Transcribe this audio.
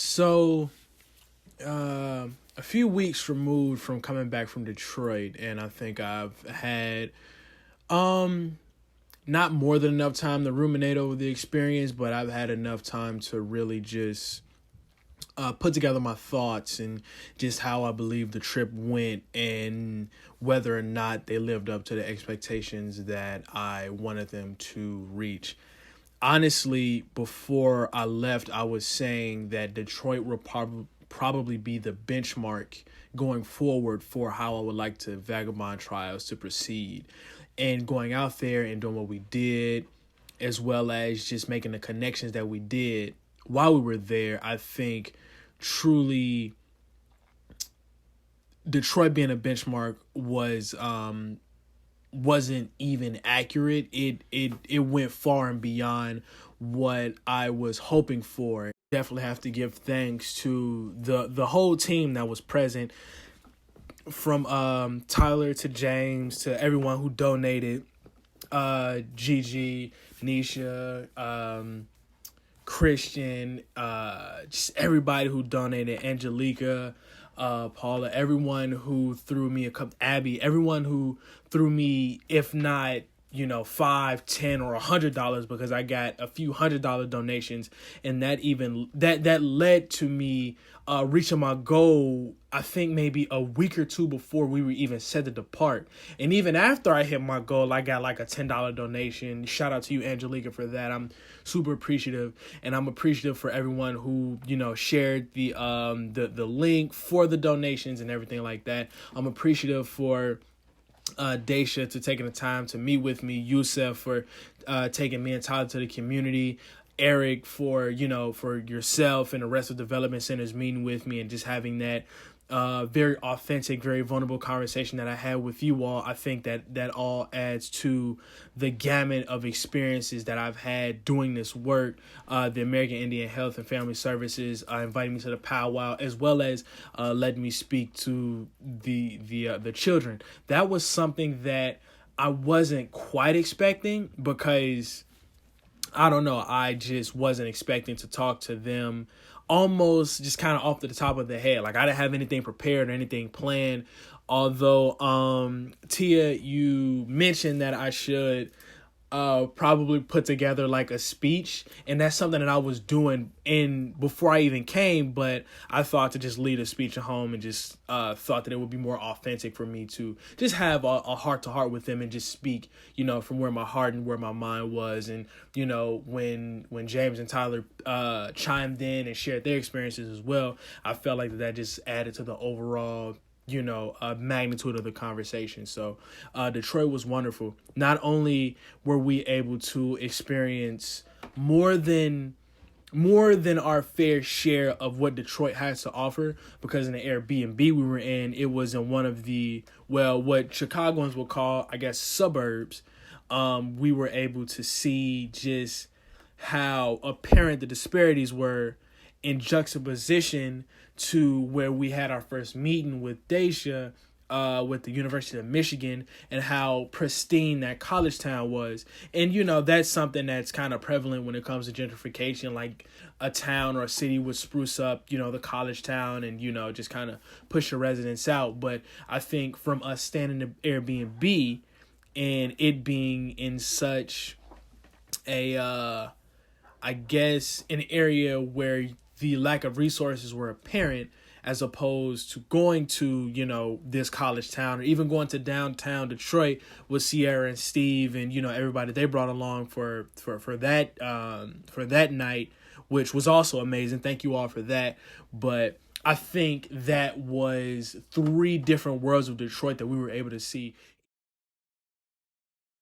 So, a few weeks removed from coming back from Detroit, and I think I've had not more than enough time to ruminate over the experience, but I've had enough time to really just put together my thoughts and just how I believe the trip went and whether or not they lived up to the expectations that I wanted them to reach. Honestly, before I left, I was saying that Detroit will probably be the benchmark going forward for how I would like to Vagabond trials to proceed. And going out there and doing what we did, as well as just making the connections that we did while we were there, I think truly Detroit being a benchmark wasn't even accurate. It went far and beyond what I was hoping for. Definitely have to give thanks to the whole team that was present, from Tyler to James to everyone who donated, Gigi, Nisha, Christian, just everybody who donated, Angelica, Paula, everyone who threw me a cup, Abby, everyone who threw me, if not, $5, $10, or $100, because I got a few $100 donations, and that led to me reaching my goal. I think maybe a week or two before we were even set to depart, and even after I hit my goal, I got like a $10 donation. Shout out to you, Angelica, for that. I'm super appreciative, and I'm appreciative for everyone who shared the link for the donations and everything like that. I'm appreciative for Daisha to taking the time to meet with me, Yusef for taking me and Tyler to the community, Eric for for yourself and the rest of development centers meeting with me and just having that very authentic, very vulnerable conversation that I had with you all. I think that all adds to the gamut of experiences that I've had doing this work. The American Indian Health and Family Services inviting me to the powwow, as well as letting me speak to the children. That was something that I wasn't quite expecting, because I don't know, I just wasn't expecting to talk to them almost just kind of off the top of the head. Like, I didn't have anything prepared or anything planned. Although, Tia, you mentioned that I should probably put together like a speech, and that's something that I was doing before I even came, but I thought to just lead a speech at home, and just thought that it would be more authentic for me to just have a heart to heart with them and just speak, from where my heart and where my mind was. And when James and Tyler chimed in and shared their experiences as well, I felt like that just added to the overall magnitude of the conversation. So Detroit was wonderful. Not only were we able to experience more than our fair share of what Detroit has to offer, because in the Airbnb we were in, it was in one of the, what Chicagoans will call, I guess, suburbs. We were able to see just how apparent the disparities were in juxtaposition to where we had our first meeting with Daisha, with the University of Michigan, and how pristine that college town was. And, that's something that's kind of prevalent when it comes to gentrification. Like, a town or a city would spruce up, the college town and, just kind of push the residents out. But I think from us staying in the Airbnb and it being in such a, I guess, an area where the lack of resources were apparent, as opposed to going to, this college town, or even going to downtown Detroit with Sierra and Steve and, everybody they brought along for that night, which was also amazing. Thank you all for that. But I think that was three different worlds of Detroit that we were able to see.